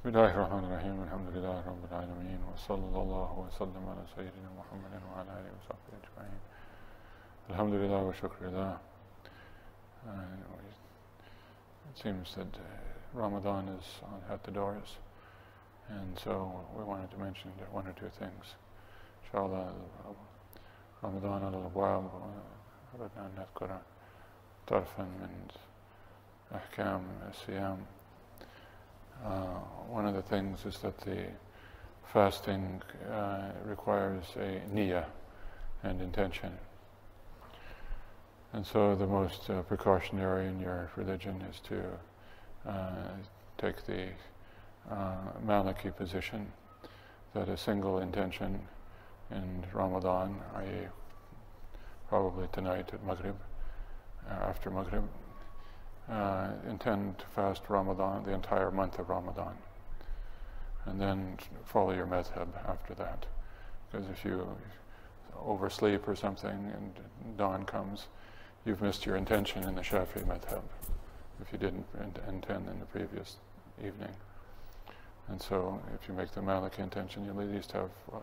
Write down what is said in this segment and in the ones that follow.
الله الرحمن الرحيم الحمد لله رب العالمين وصلى الله وسلم على سيدنا محمد وعلى آله وصحبه أجمعين. الحمد لله وشكر لله. It seems that Ramadan is at the doors, and so we wanted to mention one or two things. Inshallah, Ramadan al-Abwab أردنا أن نذكر طرفا من أحكام الصيام. One of the things is that the fasting requires a niyyah and intention. And so the most precautionary in your religion is to take the Maliki position, that a single intention in Ramadan, i.e. probably tonight at Maghrib, after Maghrib, intend to fast Ramadan, the entire month of Ramadan, and then follow your madhab after that. Because if you oversleep or something and dawn comes, you've missed your intention in the Shafi'i madhab, if you didn't intend in the previous evening. And so if you make the Maliki intention, you'll at least have a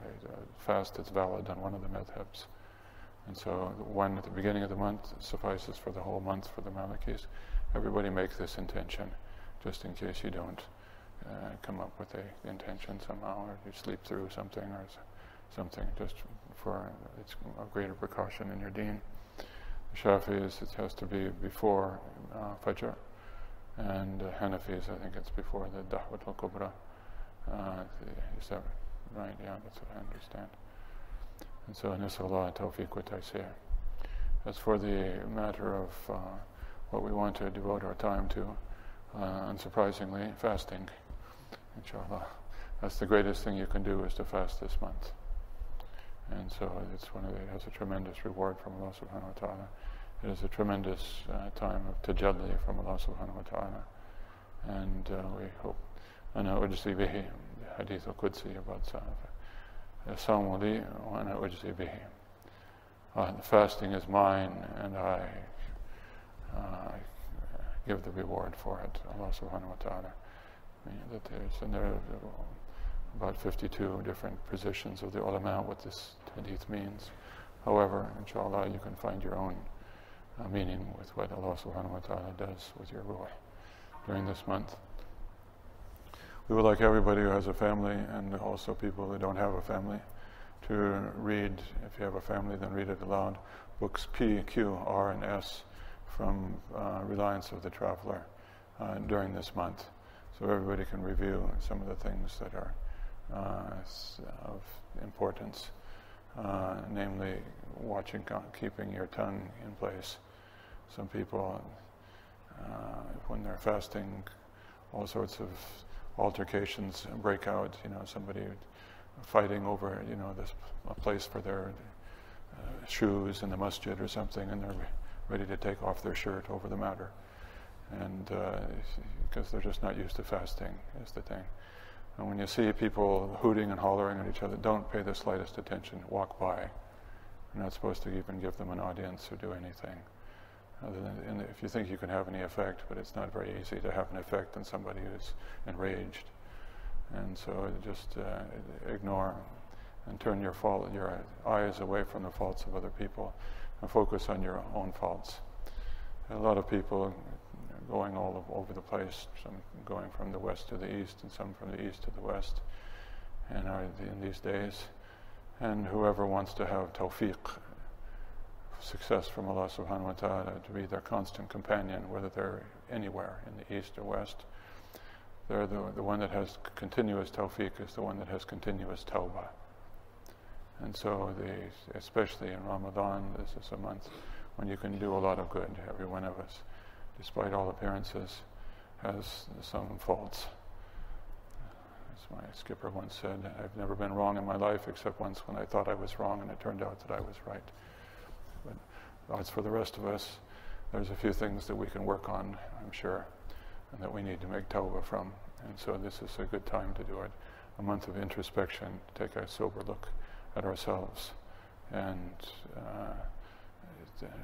fast that's valid on one of the madhabs. And so one at the beginning of the month suffices for the whole month for the Malikis. Everybody make this intention, just in case you don't come up with the intention somehow, or you sleep through something or something, just for it's a greater precaution in your deen. The Shafis, it has to be before Fajr, and Hanafis, I think it's before the Da'wat al-Kubra. Is that right? Yeah, that's what I understand. And so, Nasallah tawfiq wa taysir. As for the matter of what we want to devote our time to, unsurprisingly, fasting, inshallah. That's the greatest thing you can do, is to fast this month. And so it has a tremendous reward from Allah subhanahu wa ta'ala. It is a tremendous time of tajalli from Allah subhanahu wa ta'ala. And we hope, أنا أجزي به, the hadith al-Qudsi about Sawmu li wa ana ujzi bihi. The fasting is mine, and I give the reward for it, Allah subhanahu wa ta'ala. There are about 52 different positions of the ulama what this hadith means. However, inshallah, you can find your own meaning with what Allah subhanahu wa ta'ala does with your ruh during this month. We would like everybody who has a family, and also people who don't have a family, to read, if you have a family, then read it aloud, books P, Q, R, and S from Reliance of the Traveler during this month. So everybody can review some of the things that are of importance, namely keeping your tongue in place. Some people, when they're fasting, all sorts of altercations break out, somebody fighting over, a place for their shoes in the masjid or something, and they're ready to take off their shirt over the matter. And because they're just not used to fasting, is the thing. And when you see people hooting and hollering at each other, don't pay the slightest attention, walk by. You're not supposed to even give them an audience or do anything. If you think you can have any effect, but it's not very easy to have an effect on somebody who's enraged. And so just ignore and turn your eyes away from the faults of other people and focus on your own faults. A lot of people going all over the place, some going from the west to the east and some from the east to the west, and in these days. And whoever wants to have tawfiq, success from Allah subhanahu wa ta'ala, to be their constant companion, whether they're anywhere in the east or west, they're the one that has continuous tawfiq is the one that has continuous tawbah. And so especially in Ramadan, this is a month when you can do a lot of good. Every one of us, despite all appearances, has some faults. As my skipper once said, I've never been wrong in my life except once when I thought I was wrong and it turned out that I was right. But as for the rest of us, there's a few things that we can work on, I'm sure, and that we need to make tawbah from. And so this is a good time to do it. A month of introspection, take a sober look at ourselves and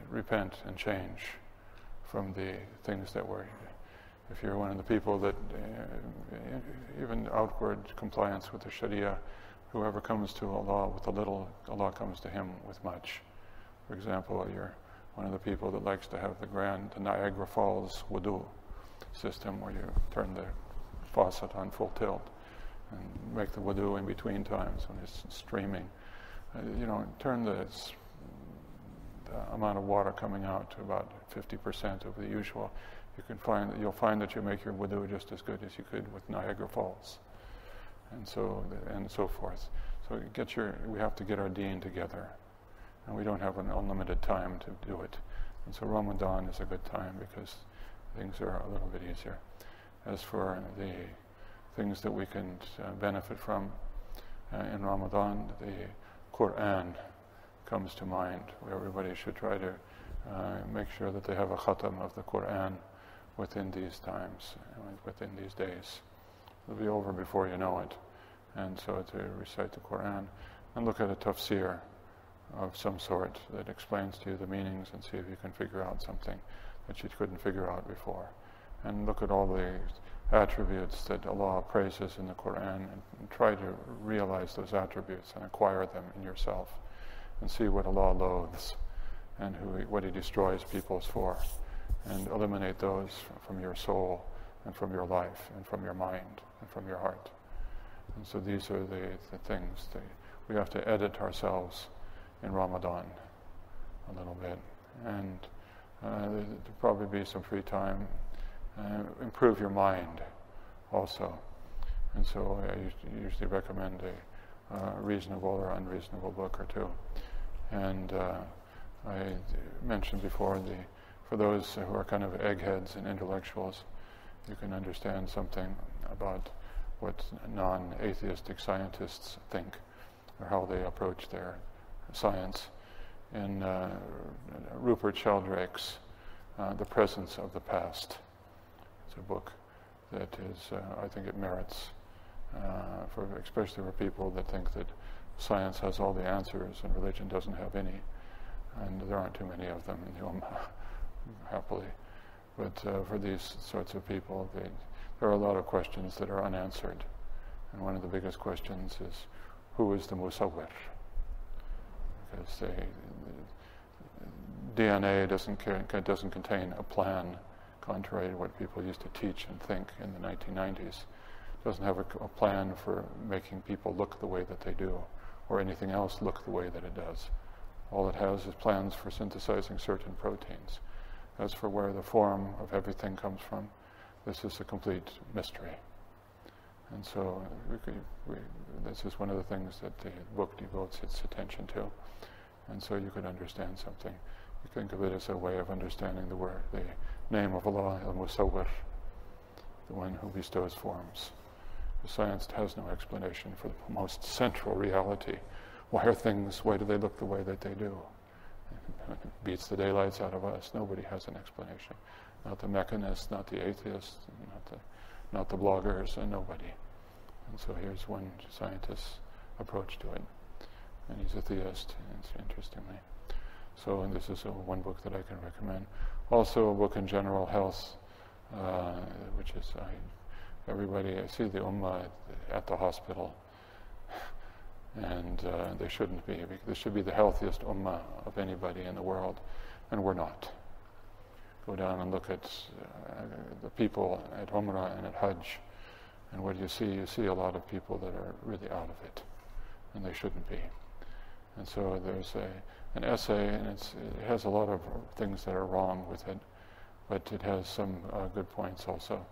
repent and change from the things that were. If you're one of the people that even outward compliance with the Sharia, whoever comes to Allah with a little, Allah comes to him with much. For example, you're one of the people that likes to have the Niagara Falls wudu system, where you turn the faucet on full tilt and make the wudu in between times when it's streaming. Turn the amount of water coming out to about 50% of the usual. You'll find that you make your wudu just as good as you could with Niagara Falls, and so forth. So we have to get our deen together, and we don't have an unlimited time to do it. And so Ramadan is a good time because things are a little bit easier. As for the things that we can benefit from in Ramadan, the Quran comes to mind. Everybody should try to make sure that they have a khatam of the Quran within these times, within these days. It'll be over before you know it. And so to recite the Quran and look at a tafsir of some sort that explains to you the meanings, and see if you can figure out something that you couldn't figure out before. And look at all the attributes that Allah praises in the Quran, and try to realize those attributes and acquire them in yourself, and see what Allah loathes and what He destroys peoples for, and eliminate those from your soul and from your life and from your mind and from your heart. And so these are the things that we have to edit ourselves in Ramadan a little bit, and there'll probably be some free time. Improve your mind also. And so I usually recommend a reasonable or unreasonable book or two. And I mentioned before, for those who are kind of eggheads and intellectuals, you can understand something about what non-atheistic scientists think, or how they approach their science. In Rupert Sheldrake's The Presence of the Past. It's a book that is, I think it merits, especially for people that think that science has all the answers and religion doesn't have any, and there aren't too many of them in the Ummah, happily. But for these sorts of people, there are a lot of questions that are unanswered. And one of the biggest questions is, who is the Musawwir? Because DNA doesn't contain a plan, contrary to what people used to teach and think in the 1990s. It doesn't have a plan for making people look the way that they do, or anything else look the way that it does. All it has is plans for synthesizing certain proteins. As for where the form of everything comes from, this is a complete mystery. And so this is one of the things that the book devotes its attention to. And so you could understand something. You think of it as a way of understanding the name of Allah, al-Musawwir, the one who bestows forms. The science has no explanation for the most central reality. Why do they look the way that they do? It beats the daylights out of us. Nobody has an explanation. Not the mechanists, not the atheists, not the bloggers, and nobody. And so here's one scientist's approach to it. And he's a theist, interestingly. So, and this is one book that I can recommend. Also a book in general health, which is, I see the Ummah at the hospital, and they shouldn't be. This should be the healthiest Ummah of anybody in the world, and we're not. Go down and look at the people at Umrah and at Hajj, and what do you see? You see a lot of people that are really out of it, and they shouldn't be. And so there's an essay, and it has a lot of things that are wrong with it, but it has some good points also,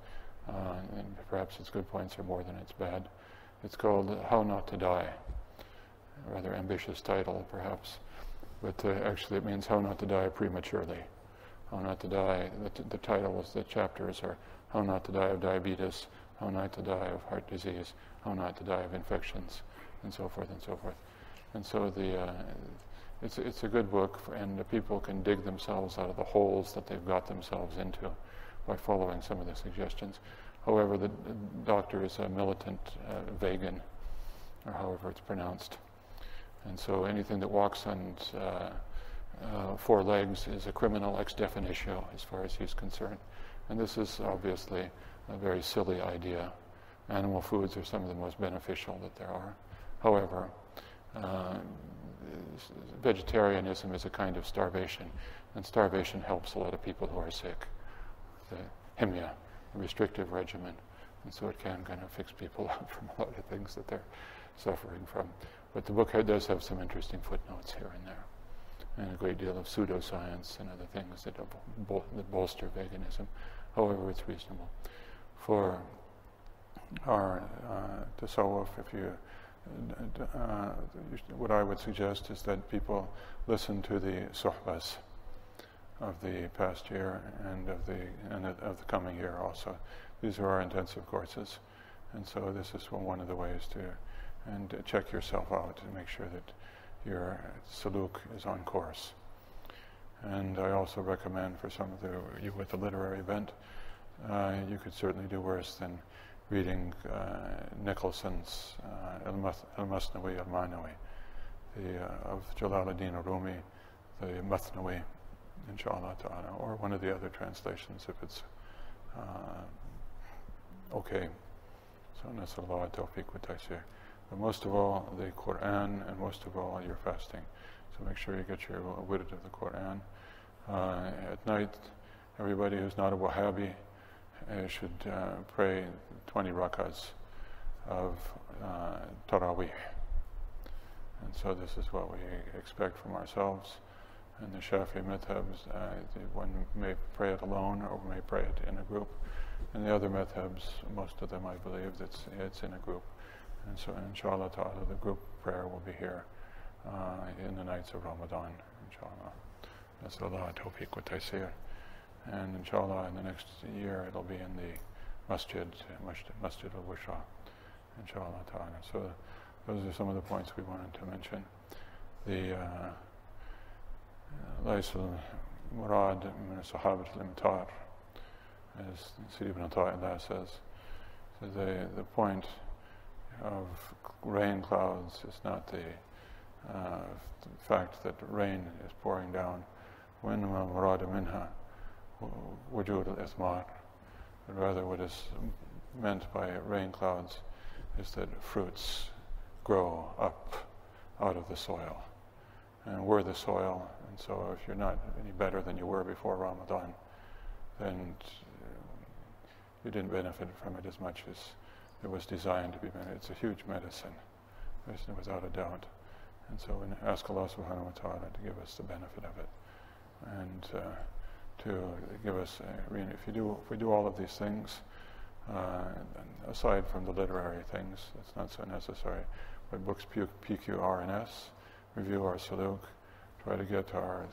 and perhaps its good points are more than its bad. It's called How Not to Die. A rather ambitious title, perhaps, but actually it means How Not to Die Prematurely. How not to die, the titles, the chapters are How Not to Die of Diabetes, How Not to Die of Heart Disease, How Not to Die of Infections, and so forth and so forth. And so it's a good book, and the people can dig themselves out of the holes that they've got themselves into by following some of the suggestions. However, the doctor is a militant vegan, or however it's pronounced. And so anything that walks on 4 legs is a criminal ex definitio as far as he's concerned. And this is obviously a very silly idea animal foods are some of the most beneficial that there are. However, vegetarianism is a kind of starvation, and starvation helps a lot of people who are sick. The himya, a restrictive regimen, and so it can kind of fix people up from a lot of things that they're suffering from. But the book does have some interesting footnotes here and there, and a great deal of pseudoscience and other things that bolster veganism. However, it's reasonable. For our tasawwuf, what I would suggest is that people listen to the suhbas of the past year and of the coming year also. These are our intensive courses, and so this is one of the ways to check yourself out and make sure that your saluk is on course. And I also recommend for some of you with the literary bent, you could certainly do worse than reading Nicholson's Al-Masnawi Al-Manawi, of Jalaluddin Rumi, the Masnawi, inshallah ta'ala, or one of the other translations if it's okay. So nasallahu tawfiq wa taysir. But most of all, the Quran, and most of all, your fasting. So make sure you get your wird of the Quran. At night, everybody who's not a Wahhabi should pray 20 rakahs of Taraweeh. And so this is what we expect from ourselves. And the Shafi'i madhabs, one may pray it alone or may pray it in a group. And the other madhabs, most of them I believe, it's in a group. And so inshallah ta'ala, the group prayer will be here in the nights of Ramadan, inshallah. Nasallallahu tawfiq wa taysir. And inshallah, in the next year, it'll be in the Masjid al-Wishra, inshallah ta'ala. So those are some of the points we wanted to mention. The Lays al-Murad min sahabat al-Imtar, as Sidi ibn Ta'illah says. So the point of rain clouds is not the fact that rain is pouring down. وَإِنَّمَا مُرَادَ مِنْهَا وُجُودُ الْإِثْمَارِ. But rather what is meant by rain clouds is that fruits grow up out of the soil. And we're the soil, and so if you're not any better than you were before Ramadan, then you didn't benefit from it as much as it was designed to be. It's a huge medicine, without a doubt. And so we ask Allah subhanahu wa ta'ala to give us the benefit of it, and to give us, if we do all of these things, aside from the literary things, that's not so necessary, but books PQ, R, and S, review our saluk, try to get our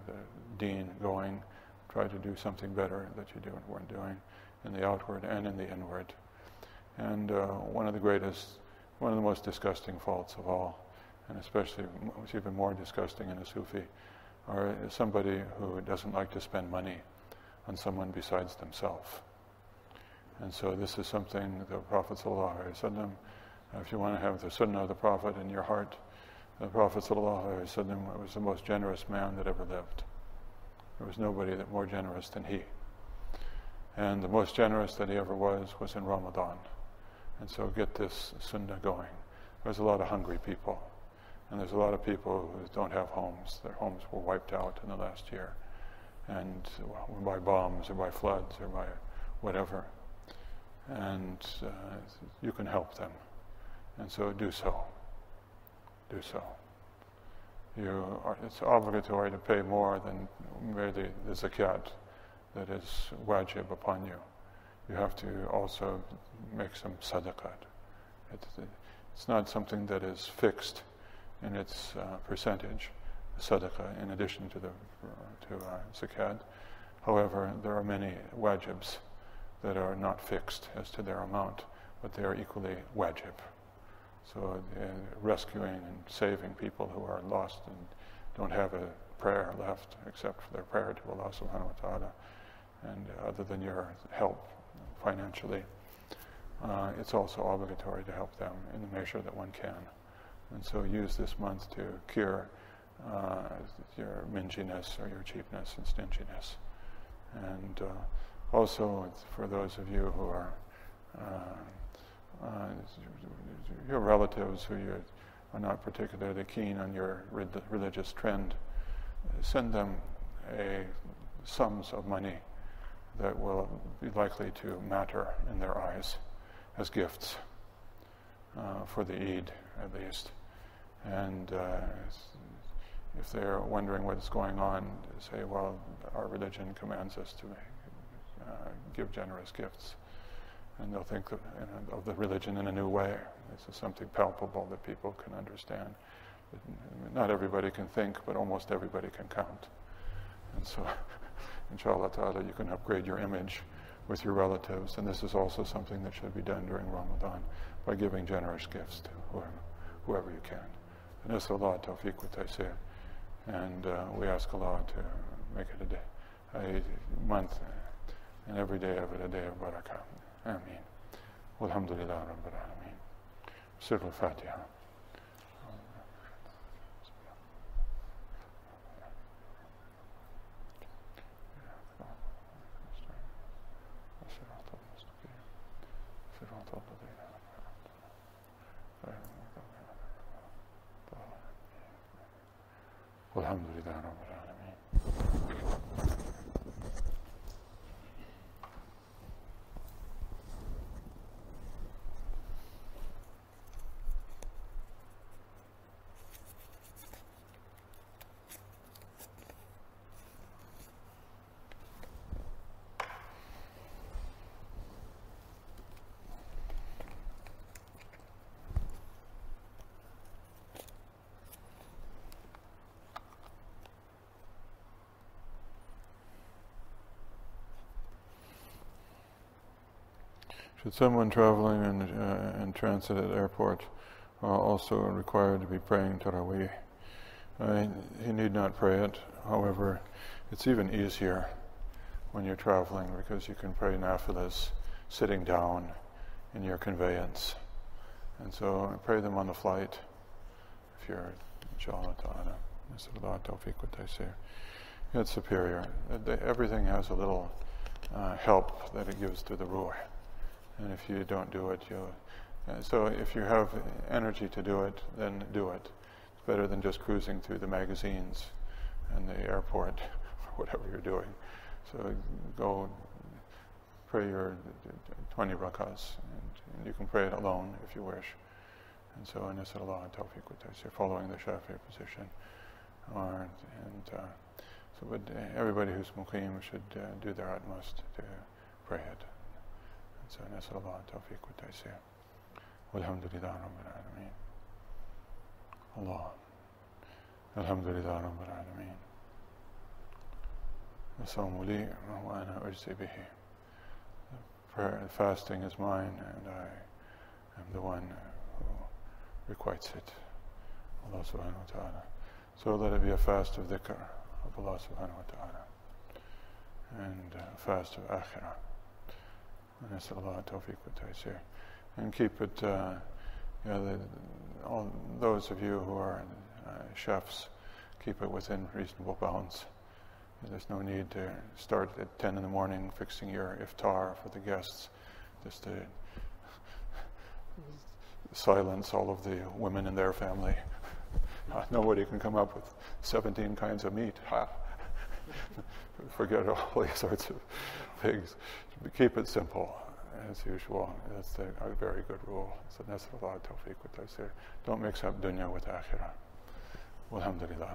the deen going, try to do something better that you weren't doing in the outward and in the inward. And one of the most disgusting faults of all, and especially what's even more disgusting in a Sufi, is somebody who doesn't like to spend money on someone besides themselves. And so this is something the Prophet ﷺ, if you want to have the sunnah of the Prophet in your heart, the Prophet ﷺ was the most generous man that ever lived. There was nobody more generous than he. And the most generous that he ever was in Ramadan. And so get this sunnah going. There's a lot of hungry people. And there's a lot of people who don't have homes. Their homes were wiped out in the last year. And by bombs or by floods or by whatever. And you can help them. And so do so. Do so. It's obligatory to pay more than merely the zakat that is wajib upon you. You have to also make some sadaqah. It's not something that is fixed in its percentage, sadaqah, in addition to zakat. However, there are many wajibs that are not fixed as to their amount, but they are equally wajib. So rescuing and saving people who are lost and don't have a prayer left except for their prayer to Allah subhanahu wa ta'ala, and other than your help financially, it's also obligatory to help them in the measure that one can. And so use this month to cure your minginess or your cheapness and stinginess. And also for those of you who are your relatives who you are not particularly keen on your religious trend, send them sums of money that will be likely to matter in their eyes as gifts for the Eid, at least. And if they're wondering what's going on, say, well, our religion commands us to give generous gifts. And they'll think of the religion in a new way. This is something palpable that people can understand. Not everybody can think, but almost everybody can count. And so, inshallah ta'ala, you can upgrade your image with your relatives. And this is also something that should be done during Ramadan by giving generous gifts to whoever you can. And nas'alullah tawfiq wa taysir. And we ask Allah to make it a month, and every day of it a day of barakah. Ameen. Walhamdulillah Rabbil Alameen. Sirr al-Fatiha. Walhamdulillah Rabbil Alameen. Should someone traveling in transit at airport also required to be praying Taraweeh? He need not pray it. However, it's even easier when you're traveling because you can pray nafilas sitting down in your conveyance. And so pray them on the flight if you're, inshallah ta'ala. Nas'alullah tawfiq wa taysir. It's superior. Everything has a little help that it gives to the ruh. And if you don't do it, so if you have energy to do it, then do it. It's better than just cruising through the magazines and the airport or whatever you're doing. So go pray your 20 rakahs, and you can pray it alone if you wish. And so, nas'alullah tawfiq wa taysir, following the Shafi'i position. But everybody who's muqim should do their utmost to pray it. So, nas'alullah tawfiq wa taysir. Walhamdulillah Rabbil Alameen. Allah. Alhamdulillah Rabbil Alameen. As-sawmu li wa ana ujzi bihi. Fasting is mine, and I am the one who requites it. Allah subhanahu wa ta'ala. So let it be a fast of dhikr of Allah subhanahu wa ta'ala, and a fast of akhirah. Nas'alullah tawfiq wa taysir. And keep it, all those of you who are chefs, keep it within reasonable bounds. There's no need to start at 10 in the morning fixing your iftar for the guests, just to silence all of the women in their family. Nobody can come up with 17 kinds of meat. Forget all these sorts of things. Keep it simple, as usual. That's a very good rule. So nas'alullah tawfiq wa taysir. Don't mix up dunya with akhirah. Walhamdulillah.